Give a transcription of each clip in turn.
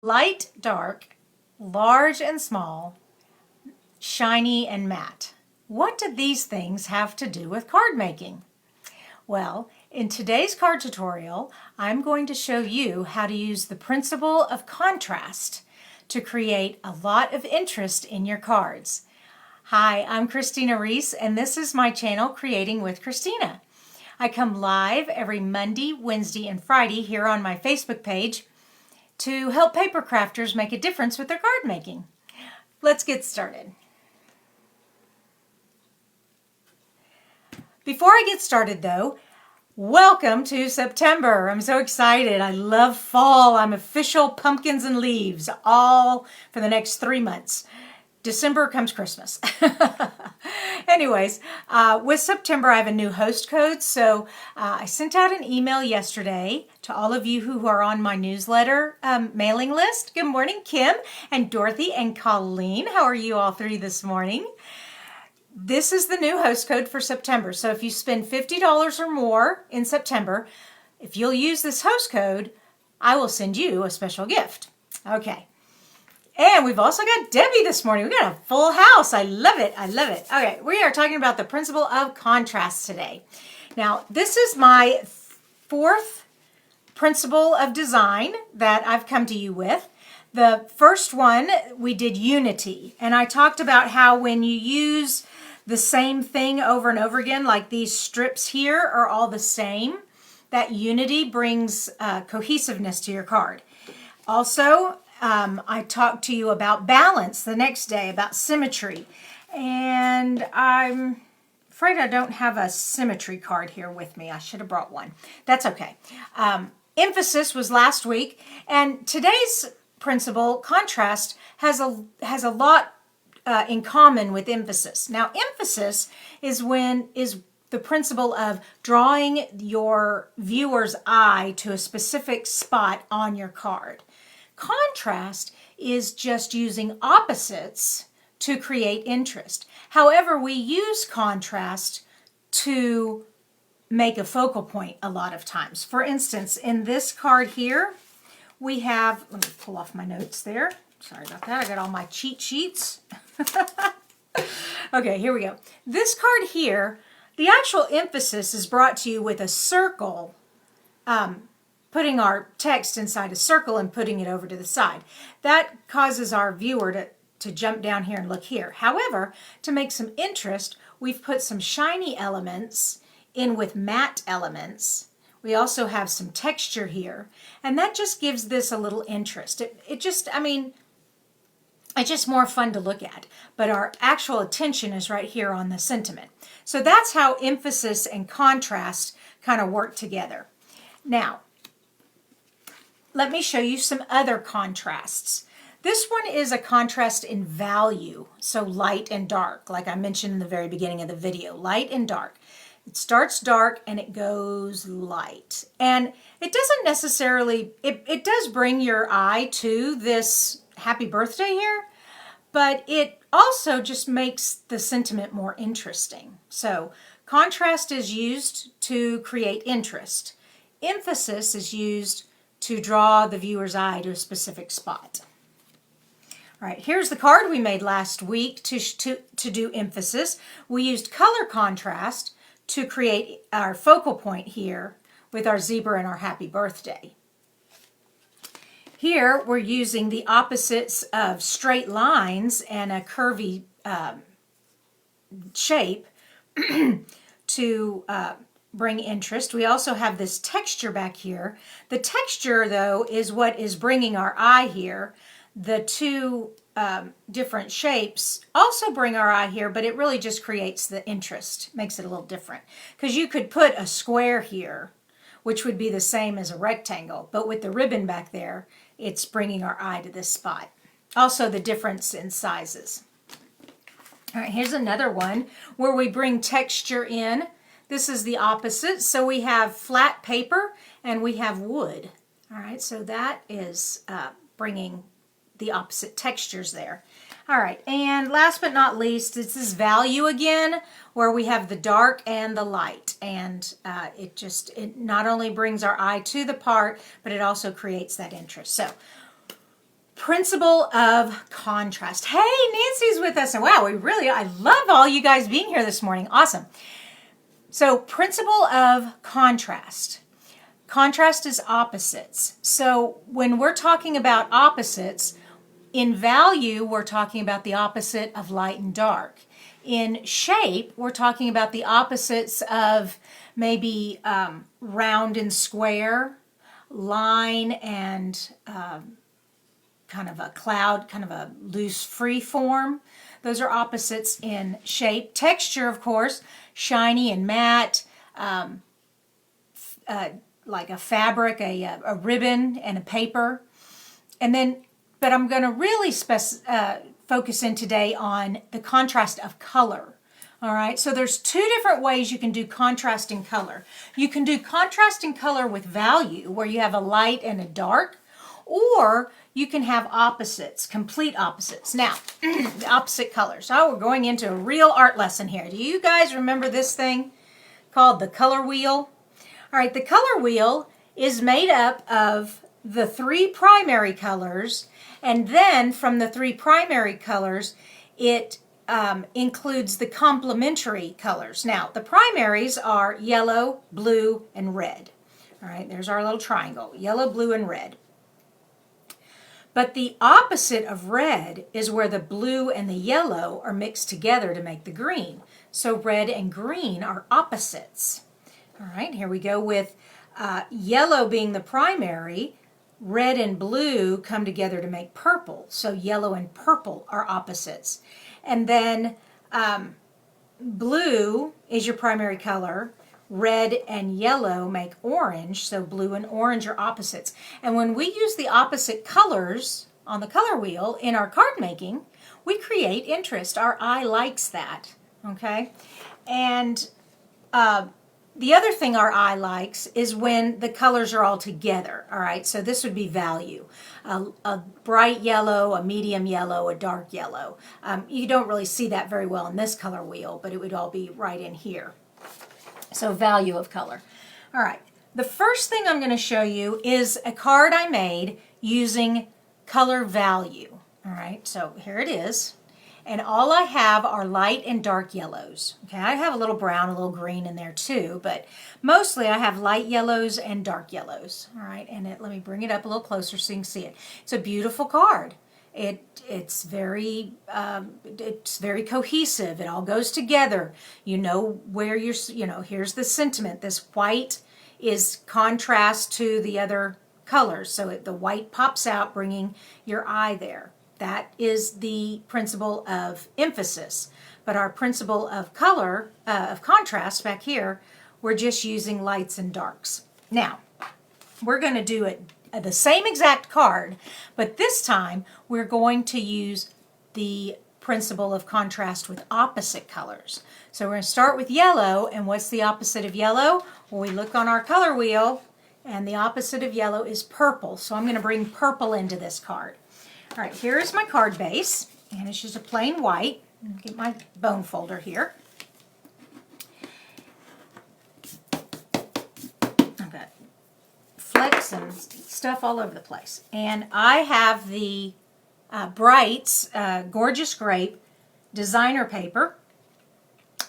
Light, dark, large and small, shiny and matte. What do these things have to do with card making? Well, in today's card tutorial, I'm going to show you how to use the principle of contrast to create a lot of interest in your cards. Hi, I'm Kristina Reese, and this is my channel, Creating with Kristina. I come live every Monday, Wednesday, and Friday here on my Facebook page to help paper crafters make a difference with their card making. Let's get started. Before I get started though, welcome to September. I'm so excited. I love fall. I'm official pumpkins and leaves all for the next 3 months. December comes Christmas. Anyways, with September, I have a new host code. So I sent out an email yesterday to all of you who are on my newsletter mailing list. Good morning, Kim and Dorothy and Colleen. How are you all three this morning? This is the new host code for September. So if you spend $50 or more in September, if you'll use this host code, I will send you a special gift. Okay. And we've also got Debbie this morning. We got a full house. I love it. I love it. Okay, we are talking about the principle of contrast today. Now, this is my fourth principle of design that I've come to you with. The first one, we did unity. And I talked about how when you use the same thing over and over again, like these strips here are all the same, that unity brings cohesiveness to your card. Also, I talked to you about balance the next day, about symmetry. And I'm afraid I don't have a symmetry card here with me. I should have brought one. That's okay. Emphasis was last week. And today's principle, contrast, has a lot in common with emphasis. Now, emphasis is the principle of drawing your viewer's eye to a specific spot on your card. Contrast is just using opposites to create interest. However, we use contrast to make a focal point a lot of times. For instance, in this card here, we have, let me pull off my notes there. Sorry about that. I got all my cheat sheets. Okay, here we go. This card here, the actual emphasis is brought to you with a circle, putting our text inside a circle and putting it over to the side. That causes our viewer to jump down here and look here. However, to make some interest, we've put some shiny elements in with matte elements. We also have some texture here, and that just gives this a little interest. It's just more fun to look at, but our actual attention is right here on the sentiment. So that's how emphasis and contrast kind of work together. Now, let me show you some other contrasts. This one is a contrast in value, so light and dark, like I mentioned in the very beginning of the video, light and dark. It starts dark and it goes light. And it doesn't necessarily, it does bring your eye to this happy birthday here, but it also just makes the sentiment more interesting. So contrast is used to create interest. Emphasis is used to draw the viewer's eye to a specific spot. All right, here's the card we made last week to do emphasis. We used color contrast to create our focal point here with our zebra and our happy birthday. Here we're using the opposites of straight lines and a curvy shape to bring interest. We also have this texture back here. The texture, though, is what is bringing our eye here. The two different shapes also bring our eye here, but it really just creates the interest, makes it a little different. Because you could put a square here, which would be the same as a rectangle, but with the ribbon back there, it's bringing our eye to this spot. Also, the difference in sizes. All right, here's another one where we bring texture in. This is the opposite. So we have flat paper and we have wood. All right, so that is bringing the opposite textures there. All right, and last but not least, this is value again, where we have the dark and the light. And it not only brings our eye to the part, but it also creates that interest. So principle of contrast. Hey, Nancy's with us. And wow, I love all you guys being here this morning. Awesome. So principle of contrast. Contrast is opposites. So when we're talking about opposites, in value, we're talking about the opposite of light and dark. In shape, we're talking about the opposites of maybe round and square, line and kind of a cloud, kind of a loose free form. Those are opposites in shape. Texture, of course, shiny and matte, like a fabric, a ribbon, and a paper. And then, but I'm going to really focus in today on the contrast of color. All right, so there's two different ways you can do contrast in color. You can do contrast in color with value, where you have a light and a dark, or you can have opposites, complete opposites. Now, the opposite colors. Oh, we're going into a real art lesson here. Do you guys remember this thing called the color wheel? All right, the color wheel is made up of the three primary colors, and then from the three primary colors, it includes the complementary colors. Now, the primaries are yellow, blue, and red. All right, there's our little triangle, yellow, blue, and red. But the opposite of red is where the blue and the yellow are mixed together to make the green. So red and green are opposites. All right, here we go with yellow being the primary. Red and blue come together to make purple. So yellow and purple are opposites. And then blue is your primary color. Red and yellow make orange, so blue and orange are opposites. And when we use the opposite colors on the color wheel in our card making, we create interest. Our eye likes that, okay? And the other thing our eye likes is when the colors are all together, all right? So this would be value. A bright yellow, a medium yellow, a dark yellow. You don't really see that very well in this color wheel, but it would all be right in here. So value of color. All right, the first thing I'm going to show you is a card I made using color value. All right, so here it is. And all I have are light and dark yellows. Okay, I have a little brown, a little green in there too, but mostly I have light yellows and dark yellows. All right, and let me bring it up a little closer so you can see it. It's a beautiful card. It's very cohesive. It all goes together. You know where here's the sentiment. This white is contrast to the other colors. So the white pops out, bringing your eye there. That is the principle of emphasis. But our principle of color, of contrast back here, we're just using lights and darks. Now, we're going to do it the same exact card, but this time we're going to use the principle of contrast with opposite colors. So we're going to start with yellow, and what's the opposite of yellow? Well, we look on our color wheel, and the opposite of yellow is purple. So I'm going to bring purple into this card. All right, here is my card base, and it's just a plain white. Get my bone folder here. I've got flecks and stuff all over the place. And I have the Bright's Gorgeous Grape designer paper.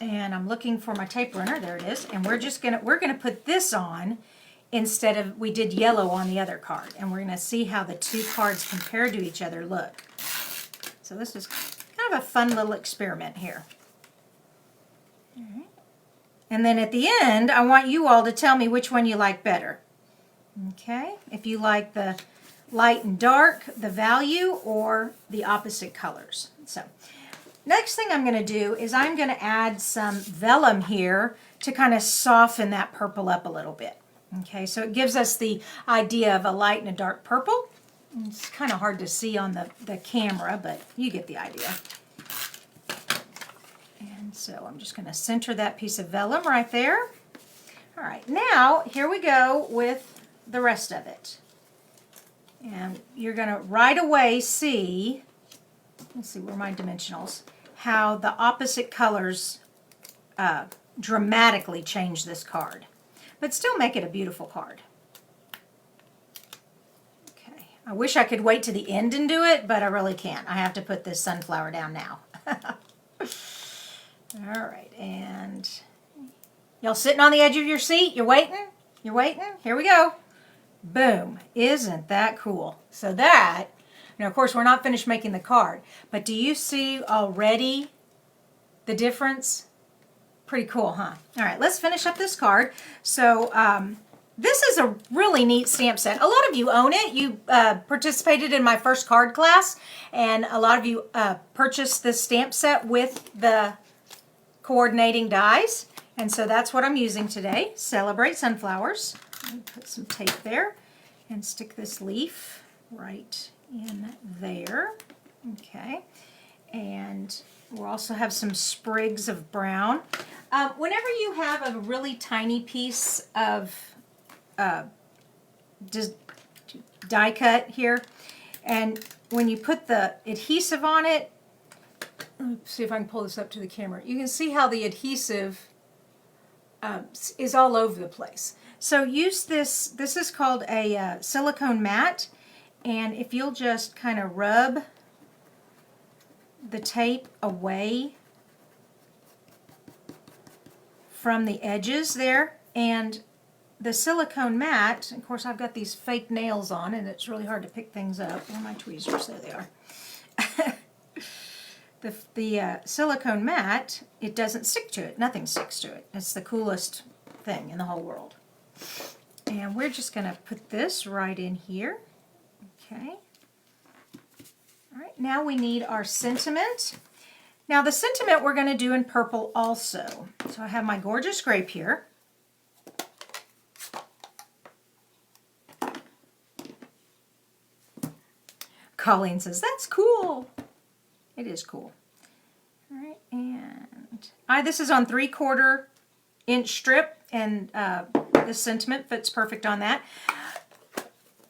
And I'm looking for my tape runner. There it is. And we're gonna put this on instead of, we did yellow on the other card. And we're gonna see how the two cards compared to each other look. So this is kind of a fun little experiment here. All right. And then at the end, I want you all to tell me which one you like better. Okay, if you like the light and dark, the value, or the opposite colors. So next thing I'm going to do is I'm going to add some vellum here to kind of soften that purple up a little bit. Okay, so it gives us the idea of a light and a dark purple. It's kind of hard to see on the camera, but you get the idea. And so I'm just going to center that piece of vellum right there. All right, now here we go with the rest of it. And you're going to right away see, let's see where my dimensionals, how the opposite colors dramatically change this card, but still make it a beautiful card. Okay, I wish I could wait to the end and do it, but I really can't. I have to put this sunflower down now. All right, and y'all sitting on the edge of your seat? You're waiting? You're waiting? Here we go. Boom. Isn't that cool? So that, now of course we're not finished making the card, but do you see already the difference? Pretty cool, huh? All right, let's finish up this card. So this is a really neat stamp set. A lot of you own it. You participated in my first card class, and a lot of you purchased this stamp set with the coordinating dies. And so that's what I'm using today. Celebrate Sunflowers. Put some tape there and stick this leaf right in there. Okay. And we'll also have some sprigs of brown. Whenever you have a really tiny piece of just die cut here, and when you put the adhesive on it, let's see if I can pull this up to the camera. You can see how the adhesive is all over the place. So use this. This is called a silicone mat, and if you'll just kind of rub the tape away from the edges there, and the silicone mat, of course I've got these fake nails on and it's really hard to pick things up. Where are my tweezers? There they are. The silicone mat, it doesn't stick to it. Nothing sticks to it. It's the coolest thing in the whole world. And we're just going to put this right in here. Okay. All right, now we need our sentiment. Now the sentiment we're going to do in purple also. So I have my gorgeous grape here. Colleen says, that's cool. It is cool. All right, and this is on 3/4 inch strip, and this sentiment fits perfect on that.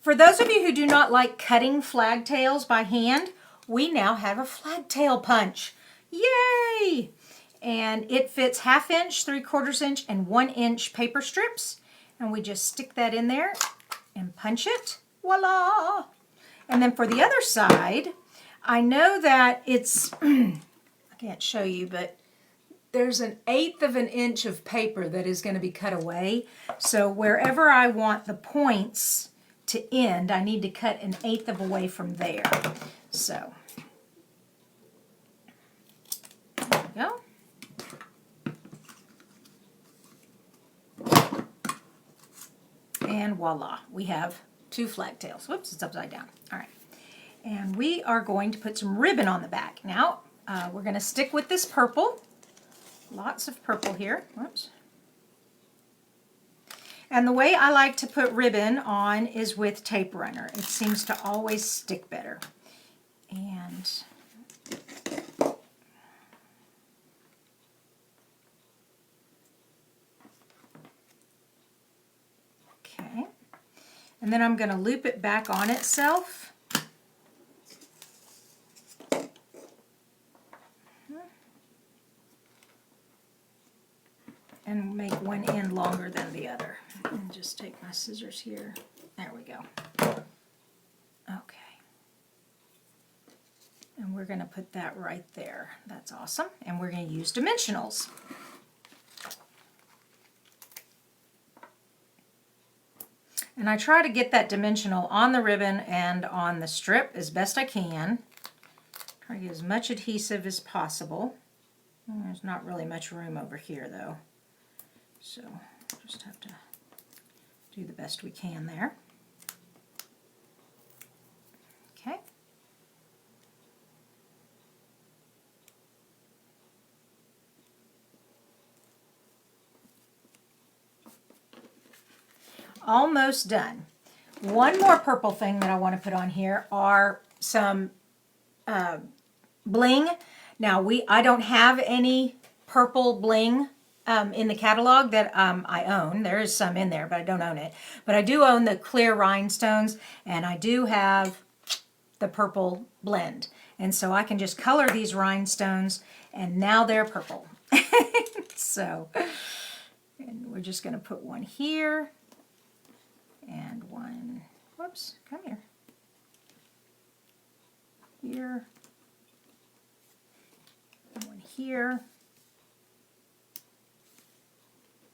For those of you who do not like cutting flagtails by hand, we now have a flagtail punch. Yay! And it fits 1/2 inch, 3/4 inch, and 1 inch paper strips. And we just stick that in there and punch it. Voila! And then for the other side, I know that it's, I can't show you, but there's 1/8 of an inch of paper that is going to be cut away. So wherever I want the points to end, I need to cut 1/8 of away from there. So, there we go. And voila, we have 2 flagtails. Whoops, it's upside down. All right. And we are going to put some ribbon on the back. Now, we're going to stick with this purple. Lots of purple here. Whoops. And the way I like to put ribbon on is with tape runner. It seems to always stick better. And okay. And then I'm going to loop it back on itself. And make one end longer than the other. And just take my scissors here. There we go. Okay. And we're going to put that right there. That's awesome. And we're going to use dimensionals. And I try to get that dimensional on the ribbon and on the strip as best I can. Try to get as much adhesive as possible. There's not really much room over here though. So just have to do the best we can there. Okay. Almost done. One more purple thing that I want to put on here are some bling. Now I don't have any purple bling in the catalog that I own. There is some in there, but I don't own it. But I do own the clear rhinestones, and I do have the purple blend. And so I can just color these rhinestones, and now they're purple. So, and we're just going to put one here, and one, whoops, come here. here, and one here,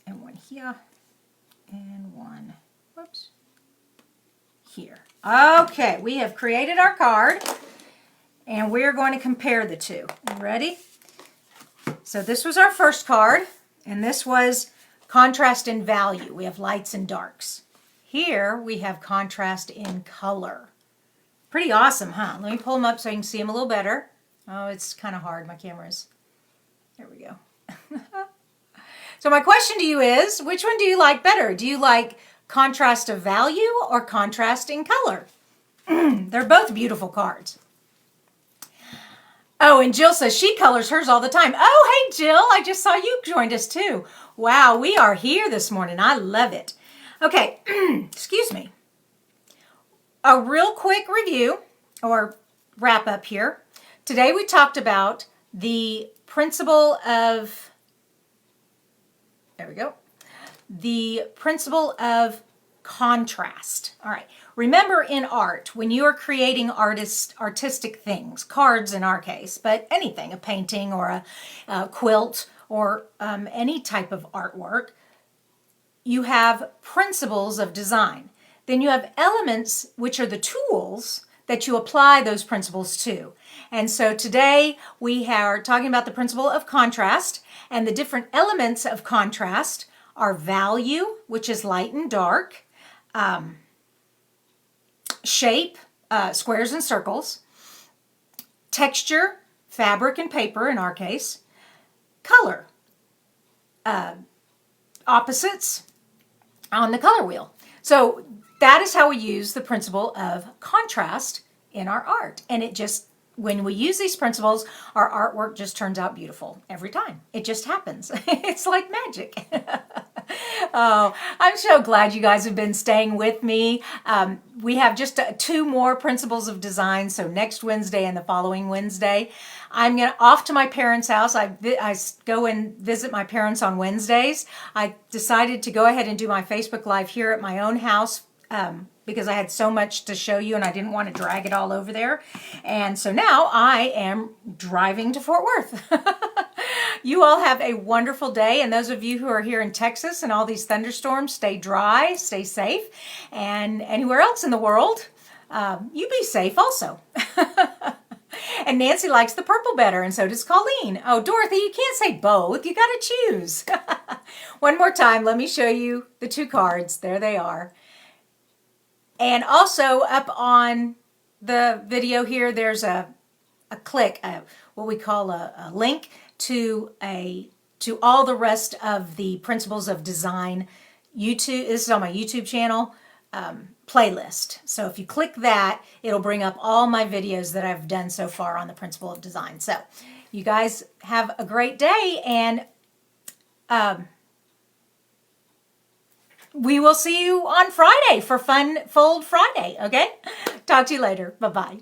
and one here, and one, whoops, here. Okay, we have created our card, and we're going to compare the two. You ready? So this was our first card, and this was contrast in value. We have lights and darks. Here we have contrast in color. Pretty awesome, huh? Let me pull them up so you can see them a little better. Oh, it's kind of hard. My camera's... There we go. So my question to you is, which one do you like better? Do you like contrast of value or contrast in color? They're both beautiful cards. Oh, and Jill says she colors hers all the time. Oh, hey, Jill, I just saw you joined us too. Wow, we are here this morning. I love it. Okay, excuse me. A real quick review or wrap up here. Today we talked about the principle of, there we go, the principle of contrast. All right. Remember, in art, when you are creating artistic things, cards in our case, but anything, a painting or a quilt or any type of artwork, you have principles of design. Then you have elements, which are the tools that you apply those principles to. And so today we are talking about the principle of contrast, and the different elements of contrast are value, which is light and dark, shape, squares and circles, texture, fabric and paper in our case, color, opposites on the color wheel. So that is how we use the principle of contrast in our art. And it just, when we use these principles, our artwork just turns out beautiful every time. It just happens. It's like magic. Oh, I'm so glad you guys have been staying with me. We have just 2 more principles of design. So next Wednesday and the following Wednesday, I'm off to my parents' house. I go and visit my parents on Wednesdays. I decided to go ahead and do my Facebook Live here at my own house because I had so much to show you and I didn't want to drag it all over there. And so now I am driving to Fort Worth. You all have a wonderful day. And those of you who are here in Texas and all these thunderstorms, stay dry, stay safe. And anywhere else in the world, you be safe also. And Nancy likes the purple better, and so does Colleen. Oh, Dorothy, you can't say both. You got to choose. One more time, let me show you the 2 cards. There they are. And also up on the video here, there's a click, what we call a link to all the rest of the principles of design YouTube. This is on my YouTube channel playlist. So if you click that, it'll bring up all my videos that I've done so far on the principle of design. So you guys have a great day, and we will see you on Friday for Fun Fold Friday, okay? Talk to you later. Bye-bye.